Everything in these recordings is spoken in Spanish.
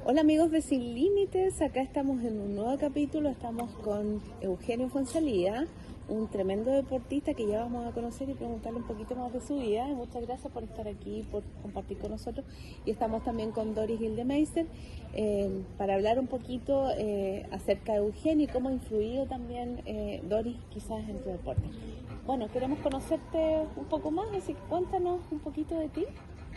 Hola amigos de Sin Límites, acá estamos en un nuevo capítulo, estamos con Eugenio Fuenzalía, un tremendo deportista que ya vamos a conocer y preguntarle un poquito más de su vida. Muchas gracias por estar aquí, por compartir con nosotros. Y estamos también con Doris Gildemeister para hablar un poquito acerca de Eugenio y cómo ha influido también Doris quizás en tu deporte. Bueno, queremos conocerte un poco más, así que cuéntanos un poquito de ti.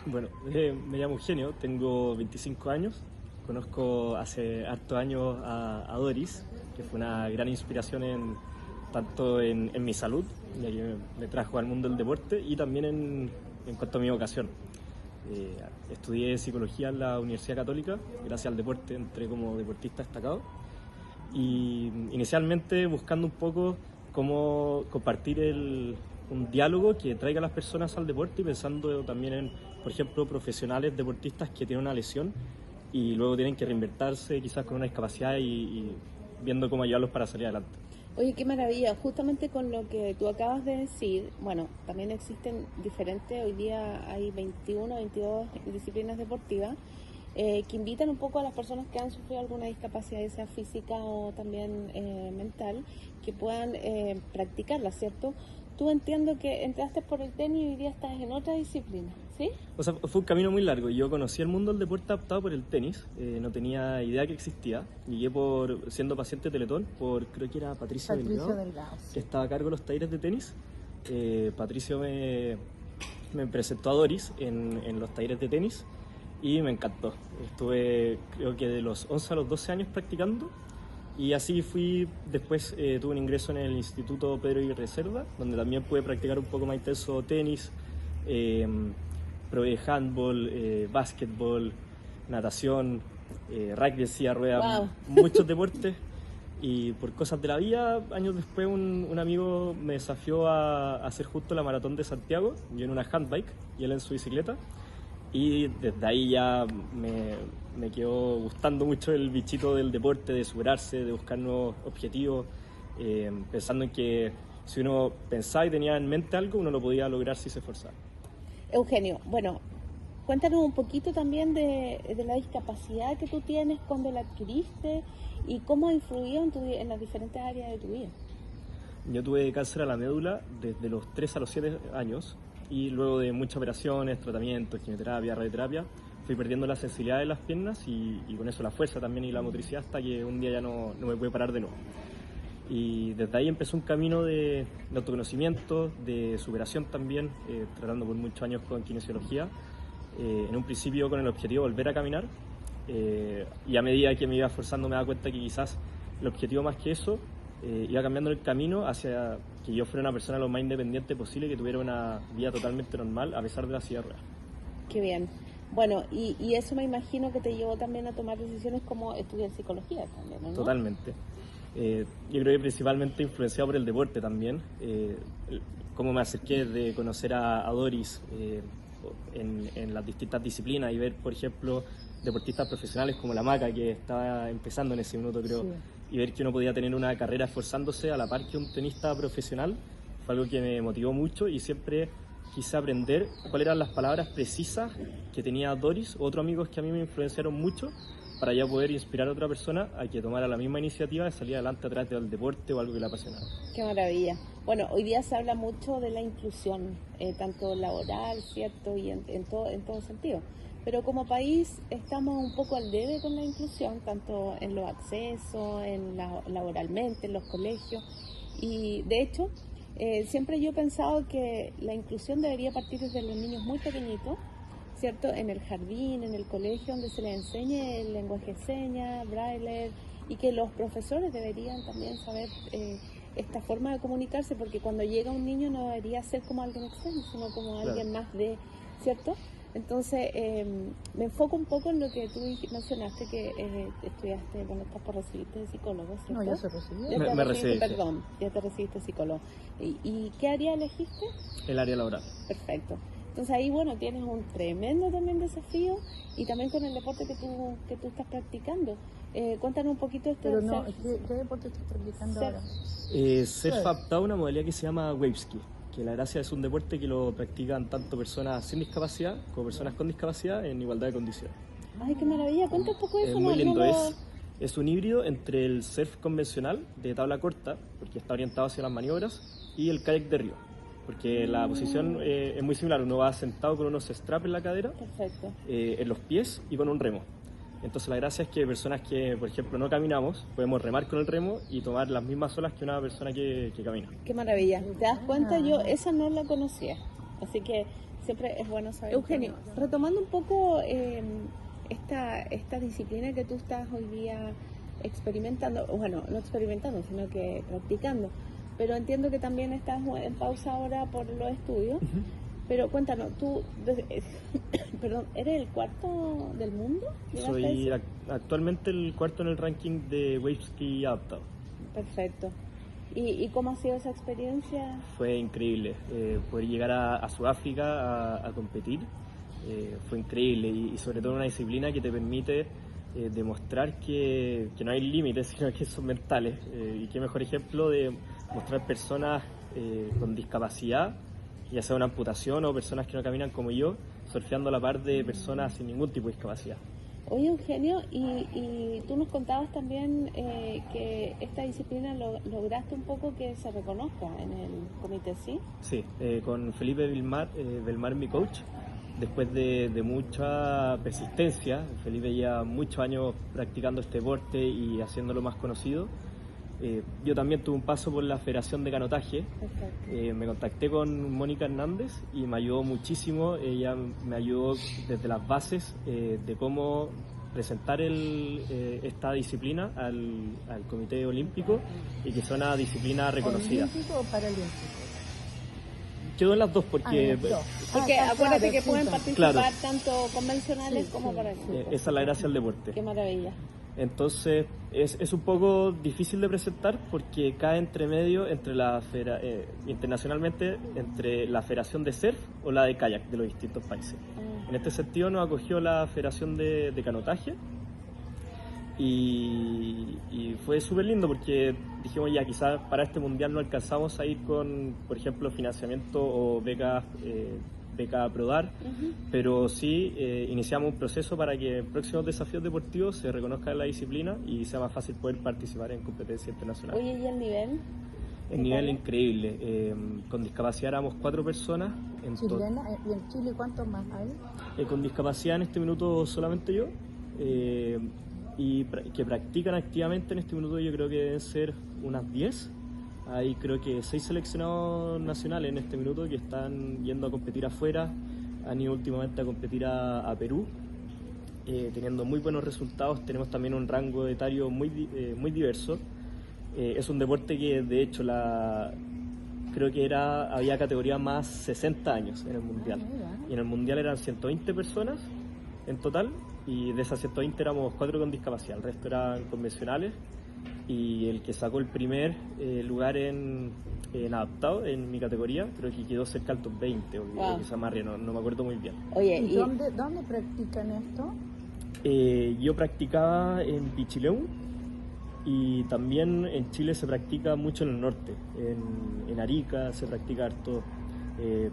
Bueno, me llamo Eugenio, tengo 25 años, conozco hace hartos años a Doris, que fue una gran inspiración tanto en mi salud, ya que me trajo al mundo del deporte, y también en cuanto a mi vocación. Estudié psicología en la Universidad Católica, gracias al deporte entré como deportista destacado, y inicialmente buscando un poco cómo compartir un diálogo que traiga a las personas al deporte y pensando también en, por ejemplo, profesionales deportistas que tienen una lesión y luego tienen que reinventarse quizás con una discapacidad y viendo cómo ayudarlos para salir adelante. Oye, qué maravilla, justamente con lo que tú acabas de decir, bueno, también existen diferentes, hoy día hay 21, 22 disciplinas deportivas que invitan un poco a las personas que han sufrido alguna discapacidad, ya sea física o también mental, que puedan practicarla, ¿cierto? Tú entiendo que entraste por el tenis y hoy día estás en otra disciplina, ¿sí? O sea, fue un camino muy largo. Yo conocí el mundo del deporte adaptado por el tenis, no tenía idea que existía. Llegué siendo paciente de Teletón por, creo que era Patricio Delgado, Sí. que estaba a cargo de los talleres de tenis. Patricio me presentó a Doris en los talleres de tenis y me encantó. Estuve, creo que de los 11 a los 12 años practicando. Y así fui, después tuve un ingreso en el Instituto Pedro Aguirre Cerda, donde también pude practicar un poco más intenso tenis, probé handball, básquetbol, natación, rugby en silla de ruedas, Wow. muchos deportes. Y por cosas de la vida, años después un amigo me desafió a hacer justo la maratón de Santiago, yo en una handbike y él en su bicicleta. Y desde ahí ya me quedó gustando mucho el bichito del deporte, de superarse, de buscar nuevos objetivos, pensando en que si uno pensaba y tenía en mente algo, uno lo podía lograr si se esforzaba. Eugenio, bueno, cuéntanos un poquito también de la discapacidad que tú tienes, cuándo la adquiriste y cómo ha influido en las diferentes áreas de tu vida. Yo tuve cáncer a la médula desde los 3 a los 7 años y luego de muchas operaciones, tratamientos, quimioterapia, radioterapia, fui perdiendo la sensibilidad de las piernas y con eso la fuerza también y la motricidad hasta que un día ya no me pude parar de nuevo. Y desde ahí empezó un camino de autoconocimiento, de superación también, tratando por muchos años con kinesiología. En un principio con el objetivo de volver a caminar y a medida que me iba esforzando me daba cuenta que quizás el objetivo más que eso iba cambiando el camino hacia que yo fuera una persona lo más independiente posible, que tuviera una vida totalmente normal a pesar de la silla de ruedas. Qué bien. Bueno, y eso me imagino que te llevó también a tomar decisiones como estudiar psicología también, ¿no? Totalmente. Yo creo que principalmente influenciado por el deporte también. Cómo me acerqué de conocer a Doris en las distintas disciplinas y ver, por ejemplo, deportistas profesionales como la Maca, que estaba empezando en ese minuto, creo, sí. Y ver que uno podía tener una carrera esforzándose a la par que un tenista profesional fue algo que me motivó mucho y siempre quise aprender cuáles eran las palabras precisas que tenía Doris o otros amigos que a mí me influenciaron mucho para ya poder inspirar a otra persona a que tomara la misma iniciativa de salir adelante a través del deporte o algo que le apasionara. Qué maravilla. Bueno, hoy día se habla mucho de la inclusión, tanto laboral, ¿cierto? Y en todo sentido. Pero como país estamos un poco al debe con la inclusión, tanto en los accesos, laboralmente, en los colegios. Y de hecho, siempre yo he pensado que la inclusión debería partir desde los niños muy pequeñitos, ¿cierto? En el jardín, en el colegio, donde se les enseñe el lenguaje de señas, braille, y que los profesores deberían también saber esta forma de comunicarse, porque cuando llega un niño no debería ser como alguien externo, sino como alguien más ¿cierto? Entonces, me enfoco un poco en lo que tú mencionaste, que estudiaste, bueno, estás por recibirte de psicólogo, ¿cierto? No, ya se recibió. Me recibí. Perdón, ya te recibiste de psicólogo. ¿Y qué área elegiste? El área laboral. Perfecto. Entonces ahí, bueno, tienes un tremendo también desafío y también con el deporte que tú estás practicando. Cuéntanos un poquito esto. Pero no, ¿qué deporte estás practicando ahora? Surf adaptado a una modalidad que se llama waveski, que la gracia es un deporte que lo practican tanto personas sin discapacidad como personas con discapacidad en igualdad de condiciones. Ay, qué maravilla. Cuenta un poco de Es eso. muy no lindo, lo- es un híbrido entre el surf convencional de tabla corta, porque está orientado hacia las maniobras, y el kayak de río, porque la posición es muy similar. Uno va sentado con unos straps en la cadera, Perfecto. en los pies y con un remo. Entonces la gracia es que personas que, por ejemplo, no caminamos, podemos remar con el remo y tomar las mismas olas que una persona que camina. Qué maravilla. ¿Te das cuenta? Yo esa no la conocía. Así que siempre es bueno saber. Eugenio, retomando un poco esta disciplina que tú estás hoy día experimentando, bueno, no experimentando, sino que practicando, pero entiendo que también estás en pausa ahora por los estudios. Pero cuéntanos, tú, perdón, ¿eres el cuarto del mundo? ¿Llegaste a Soy eso? actualmente el cuarto en el ranking de wave ski adaptado. Perfecto. ¿Y cómo ha sido esa experiencia? Fue increíble poder llegar a Sudáfrica a competir. Fue increíble y sobre todo una disciplina que te permite demostrar que no hay límites, sino que son mentales. Y qué mejor ejemplo de mostrar personas con discapacidad, ya sea una amputación o personas que no caminan como yo, surfeando a la par de personas sin ningún tipo de discapacidad. Oye, Eugenio, y tú nos contabas también que esta disciplina lograste un poco que se reconozca en el comité, ¿sí? Sí, con Felipe Belmar, mi coach, después de mucha persistencia. Felipe lleva muchos años practicando este deporte y haciéndolo más conocido. Yo también tuve un paso por la Federación de Canotaje. Perfecto. Me contacté con Mónica Hernández y me ayudó muchísimo. Ella me ayudó desde las bases de cómo presentar esta disciplina al Comité Olímpico y que sea una disciplina reconocida. ¿Olímpico o paralímpico? Quedó en las dos porque en las dos. Porque acuérdate que pueden participar Claro. tanto convencionales Sí, como sí, para sí. esa es la gracia del deporte. Qué maravilla. Entonces es un poco difícil de presentar porque cae entre medio entre internacionalmente entre la Federación de Surf o la de Kayak de los distintos países. En este sentido nos acogió la Federación de Canotaje y fue súper lindo porque dijimos ya quizás para este mundial no alcanzamos a ir con, por ejemplo, financiamiento o beca ProDar, pero sí iniciamos un proceso para que en próximos desafíos deportivos se reconozca la disciplina y sea más fácil poder participar en competencias internacionales. Oye, ¿y el nivel? El nivel increíble, con discapacidad éramos 4 personas. ¿Chilena? ¿Y en Chile cuántos más hay? Con discapacidad en este minuto solamente yo, y que practican activamente en este minuto yo creo que deben ser unas 10. Hay creo que 6 seleccionados nacionales en este minuto que están yendo a competir afuera, han ido últimamente a competir a Perú, teniendo muy buenos resultados. Tenemos también un rango etario muy muy diverso. Es un deporte que de hecho creo que había categoría más 60 años en el mundial. Y en el mundial eran 120 personas en total y de esas 120 éramos 4 con discapacidad, el resto eran convencionales. Y el que sacó el primer lugar en adaptado en mi categoría, creo que quedó cerca del top 20 o quizá más arriba, no me acuerdo muy bien. Oye, ¿Y dónde practican esto? Yo practicaba en Pichilemu y también en Chile se practica mucho en el norte, en Arica se practica harto.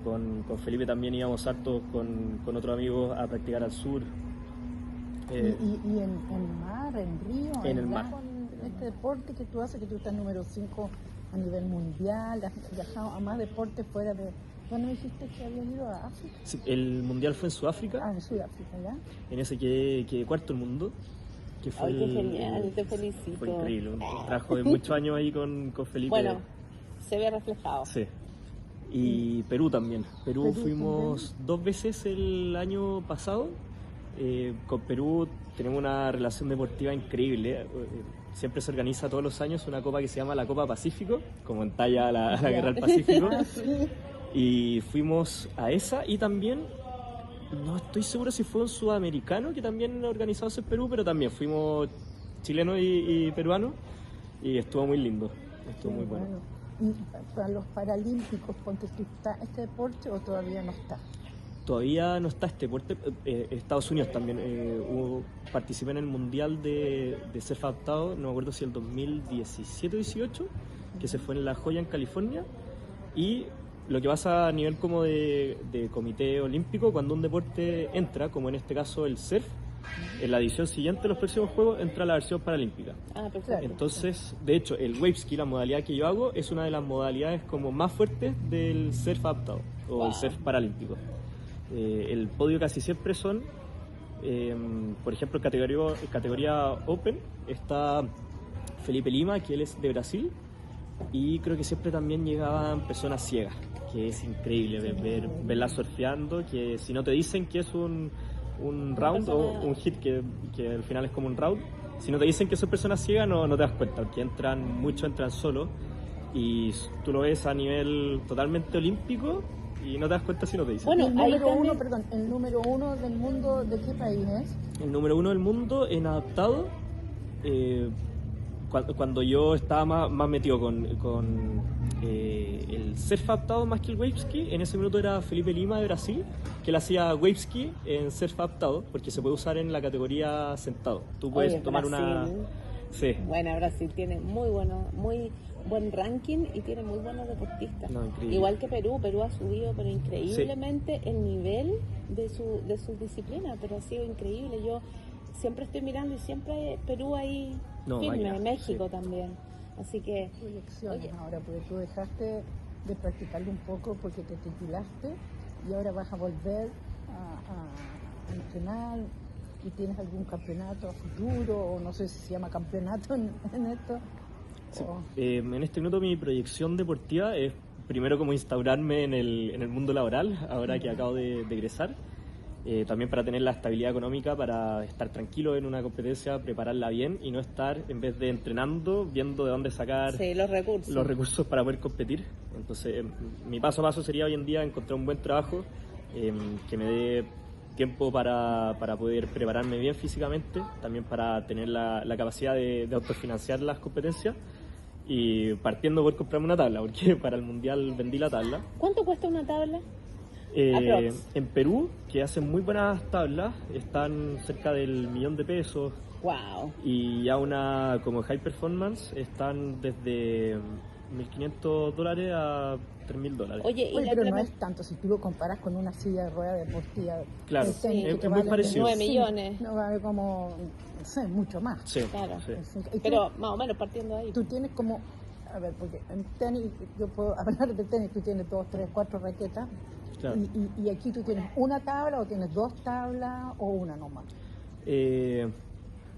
Con Felipe también íbamos harto con otros amigos a practicar al sur. ¿Y en mar, en río? En el mar. Con este deporte que tú haces, que tú estás número 5 a nivel mundial, has viajado a más deportes fuera de... ¿Dónde me dijiste que habías ido a África? Sí, el mundial fue en Sudáfrica, Ah, en Sudáfrica, ¿ya? en ese quedé cuarto del mundo. Que fue ay, qué genial, te felicito. Fue increíble, un trabajo de muchos años ahí con Felipe. Bueno, se ve reflejado. Sí. Y Perú también. Perú Perú fuimos también. 2 veces el año pasado. Con Perú tenemos una relación deportiva increíble. Siempre se organiza todos los años una copa que se llama la Copa Pacífico, como en talla a la Guerra del Pacífico. Y fuimos a esa y también, no estoy seguro si fue un sudamericano que también organizamos en Perú, pero también fuimos chilenos y peruanos y estuvo muy lindo, estuvo muy bueno. ¿Y para los paralímpicos, ponte tú, está este deporte o todavía no está? Todavía no está este deporte. Estados Unidos también participé en el Mundial de Surf Adaptado, no me acuerdo si el 2017 o 18, que se fue en La Joya, en California. Y lo que pasa a nivel como de comité olímpico, cuando un deporte entra, como en este caso el surf, En la edición siguiente de los próximos Juegos entra la versión paralímpica. Ah, perfecto. Claro. Entonces, de hecho, el waveski, la modalidad que yo hago, es una de las modalidades como más fuertes del surf adaptado o Wow. el surf paralímpico. El podio casi siempre son, por ejemplo, en categoría Open está Felipe Lima, que él es de Brasil, y creo que siempre también llegaban personas ciegas, que es increíble verlas surfeando, que si no te dicen que es un round o un hit, que al final es como un round, si no te dicen que son personas ciegas no te das cuenta, porque muchos entran solos y tú lo ves a nivel totalmente olímpico y no te das cuenta si no te dicen. Bueno, el ahí número uno, también- perdón, el número uno del mundo, ¿de qué país es? El número 1 del mundo en adaptado, cuando yo estaba más metido con el surf adaptado más que el waveski, en ese minuto era Felipe Lima de Brasil, que él hacía waveski en surf adaptado, porque se puede usar en la categoría sentado. Tú puedes Oye, tomar una... Brasil. Sí. Bueno, Brasil tiene muy buen ranking y tiene muy buenos deportistas. No, increíble. Igual que Perú ha subido pero increíblemente el nivel de sus disciplinas, pero ha sido increíble. Yo siempre estoy mirando y siempre Perú ahí No, firme, máquina, México sí. también. Así que, Tu elección Oye. ahora, porque tú dejaste de practicarlo un poco porque te titulaste y ahora vas a volver a entrenar y tienes algún campeonato a futuro o no sé si se llama campeonato en esto. Sí. O- En este minuto mi proyección deportiva es primero como instaurarme en el mundo laboral, ahora que acabo de egresar. También para tener la estabilidad económica, para estar tranquilo en una competencia, prepararla bien y no estar, en vez de entrenando, viendo de dónde sacar sí, los recursos. para poder competir. Entonces, mi paso a paso sería hoy en día encontrar un buen trabajo que me dé tiempo para poder prepararme bien físicamente, también para tener la capacidad de autofinanciar las competencias y partiendo por comprarme una tabla, porque para el Mundial vendí la tabla. ¿Cuánto cuesta una tabla? Aprox. En Perú, que hacen muy buenas tablas, están cerca del $1.000.000 Wow. y ya una como High Performance están desde $1.500 a $3.000. Oye, y Oye, la pero no implemen- es tanto si tú lo comparas con una silla de rueda deportiva. Claro, de tenis sí, que es te muy vale parecido. 9 millones. No vale como, no sé, mucho más. Sí, Claro. sí. Y tú- Pero más o menos partiendo de ahí. tú tienes como, a ver, porque en tenis, yo puedo hablar de tenis, tú tienes 2, 3, 4 raquetas, Claro. y aquí tú tienes una tabla o tienes 2 tablas o una nomás.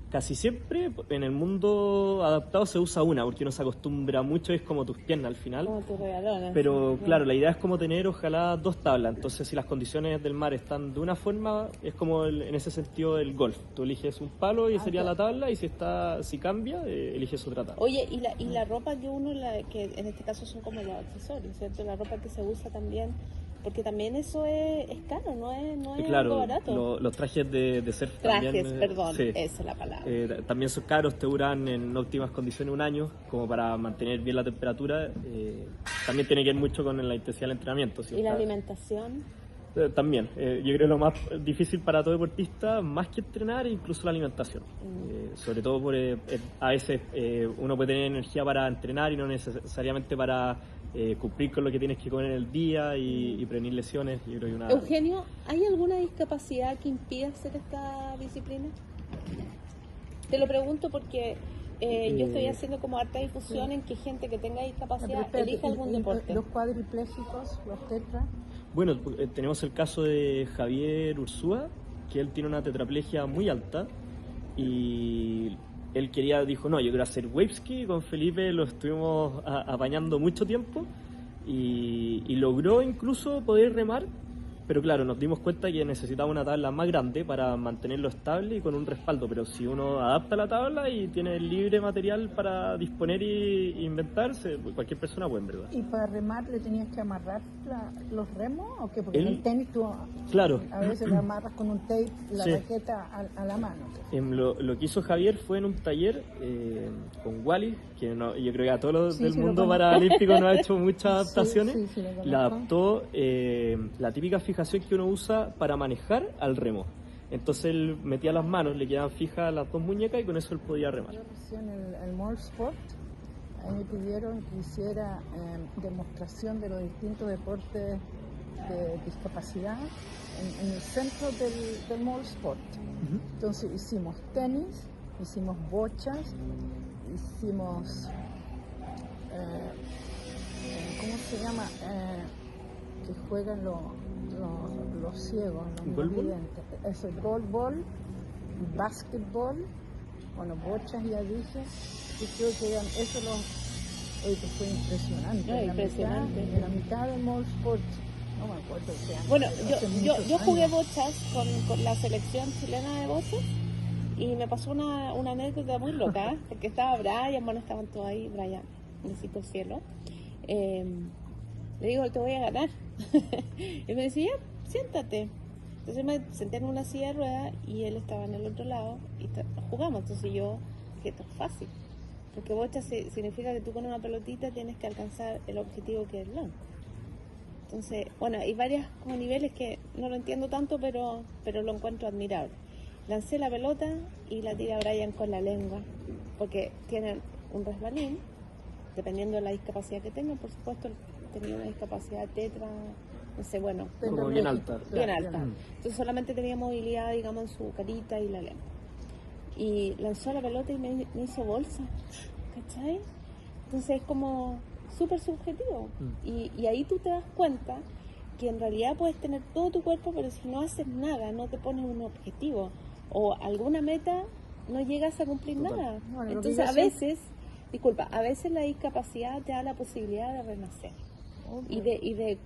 Casi siempre en el mundo adaptado se usa una, porque uno se acostumbra mucho, es como tus piernas al final. Como tus regalones. Pero claro, la idea es como tener ojalá 2 tablas. Entonces, si las condiciones del mar están de una forma, es como en ese sentido el golf. Tú eliges un palo y sería la tabla, y si cambia, eliges otra tabla. Oye, y la ropa que que en este caso son como los accesorios, ¿cierto? La ropa que se usa también, porque también eso es caro, no es algo Claro, barato. los trajes de surf Trajes, también. perdón, Sí. esa es la palabra. También son caros, te duran en óptimas condiciones un año, como para mantener bien la temperatura. También tiene que ver mucho con la intensidad del entrenamiento. Si ¿Y la está- alimentación? También, yo creo que lo más difícil para todo deportista, más que entrenar, es incluso la alimentación. Sobre todo a veces uno puede tener energía para entrenar y no necesariamente para cumplir con lo que tienes que comer en el día y prevenir lesiones. Yo creo que Eugenio, ¿hay alguna discapacidad que impida hacer esta disciplina? Te lo pregunto porque yo estoy haciendo como harta difusión en que gente que tenga Pero discapacidad espérate, elija algún deporte. Los cuadriplégicos, los tetras, Bueno, tenemos el caso de Javier Ursúa, que él tiene una tetraplegia muy alta y él dijo, no, yo quiero hacer waveski. Con Felipe lo estuvimos apañando mucho tiempo y logró incluso poder remar, pero claro, nos dimos cuenta que necesitaba una tabla más grande para mantenerlo estable y con un respaldo, pero si uno adapta la tabla y tiene libre material para disponer y inventarse, cualquier persona puede, en verdad. y para remar le tenías que amarrar los remos, ¿o qué? Porque en Él- el tenis tú Claro. a veces le amarras con un tape la Sí. raqueta a la mano. Lo que hizo Javier fue en un taller con Wally, que yo creo que a todos los Sí, del sí, lo mundo conozco. paralímpico nos ha hecho muchas adaptaciones. Sí, sí, lo conozco. Le adaptó la típica fijación que uno usa para manejar al remo. Entonces él metía las manos, le quedaban fijas las 2 muñecas y con eso él podía remar. Yo recién el More Sport, ahí me pidieron que hiciera demostración de los distintos deportes de discapacidad en el centro del Mall Sport. Entonces hicimos tenis, hicimos bochas, hicimos, ¿cómo se llama? Que juegan los ciegos, los no videntes. Eso, goalball, basketball, bueno, bochas ya dije, y creo que eran eso que fue impresionante. No, impresionante. En la mitad del Mall Sport, no me acuerdo qué año. Bueno, hace yo muchos jugué años. bochas con la selección chilena de bochas y me pasó una anécdota muy loca, porque estaba Brian, bueno, estaban todos ahí, Brian, necesito el cielo. Le digo, te voy a ganar. Y me decía, ya, siéntate. Entonces me senté en una silla de ruedas y él estaba en el otro lado y jugamos. Entonces yo dije, esto es fácil. Porque bocha significa que tú con una pelotita tienes que alcanzar el objetivo que es el blanco. Entonces, bueno, hay varios como niveles que no lo entiendo tanto, pero lo encuentro admirable. Lancé la pelota y la tira Brian con la lengua, porque tienen un resbalín, dependiendo de la discapacidad que tengan. Por supuesto, tenía una discapacidad tetra, no sé, bueno, Como bien alta. bien alta. Entonces solamente tenía movilidad, digamos, en su carita y la lengua. Y lanzó la pelota y me hizo bolsa, ¿cachai? Entonces es como súper subjetivo. Y ahí tú te das cuenta que en realidad puedes tener todo tu cuerpo, pero si no haces nada, no te pones un objetivo o alguna meta, no llegas a cumplir nada. Bueno, Entonces a veces la discapacidad te da la posibilidad de renacer y de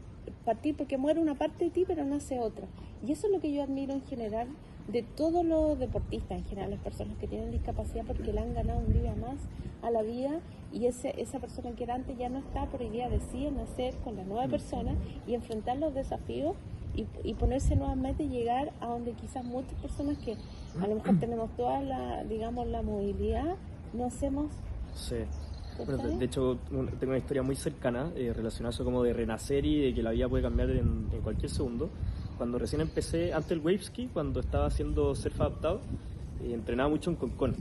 partir, porque muere una parte de ti pero nace otra. Y eso es lo que yo admiro en general de todos los deportistas, en general las personas que tienen discapacidad, porque le han ganado un día más a la vida, y esa persona que era antes ya no está, por hoy día decide nacer con la nueva persona y enfrentar los desafíos y ponerse nuevas metas y llegar a donde quizás muchas personas que a lo mejor tenemos toda la movilidad, no hacemos. Sí. Bueno, de hecho, tengo una historia muy cercana relacionada a eso, como de renacer y de que la vida puede cambiar en cualquier segundo. Cuando recién empecé, antes del waveski, cuando estaba haciendo surf adaptado, entrenaba mucho en Concón.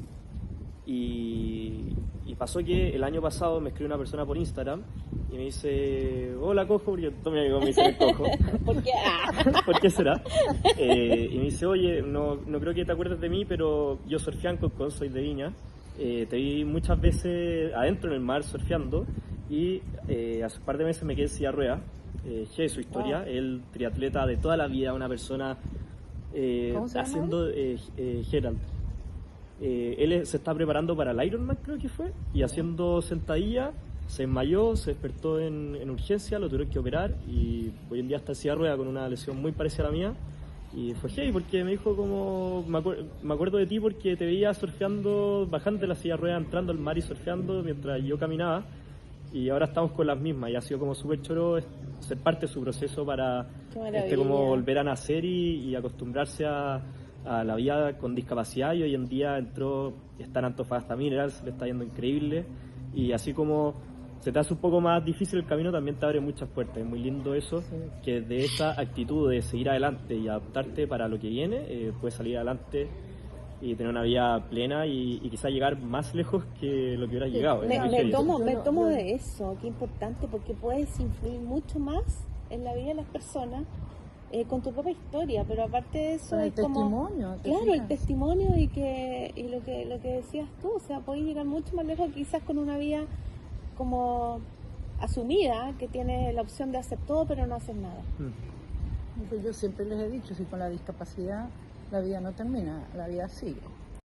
Y pasó que el año pasado me escribió una persona por Instagram y me dice, hola Cojo, porque todos mis amigos me dicen el Cojo. ¿Por qué? ¿Por qué será? Y me dice, oye, no creo que te acuerdes de mí, pero yo surfeaba en Concón, soy de Viña. Te vi muchas veces adentro en el mar surfeando y hace un par de meses me quedé en silla de ruedas. Su historia, wow. Él triatleta de toda la vida, una persona haciendo Gerald. Él se está preparando para el Ironman, creo que fue, y haciendo sentadilla, se desmayó, se despertó en urgencia, lo tuvieron que operar y hoy en día está en silla de ruedas con una lesión muy parecida a la mía. Y fue heavy porque me dijo como, me acuerdo de ti porque te veía surfeando, bajando de la silla de ruedas, entrando al mar y surfeando mientras yo caminaba, y ahora estamos con las mismas y ha sido como súper choro ser parte de su proceso para como volver a nacer y acostumbrarse a la vida con discapacidad, y hoy en día está en Antofagasta Minerals, le está yendo increíble, y así como se te hace un poco más difícil el camino, también te abre muchas puertas. Es muy lindo eso, sí. Que de esa actitud de seguir adelante y adaptarte para lo que viene, puedes salir adelante y tener una vida plena y quizás llegar más lejos que lo que hubieras llegado. Me tomo de eso, qué importante, porque puedes influir mucho más en la vida de las personas con tu propia historia, pero aparte de eso es como claro, el testimonio y lo que decías tú, o sea, puedes llegar mucho más lejos quizás con una vida como asumida, que tiene la opción de hacer todo pero no hacer nada. Yo siempre les he dicho, si con la discapacidad la vida no termina, la vida sigue.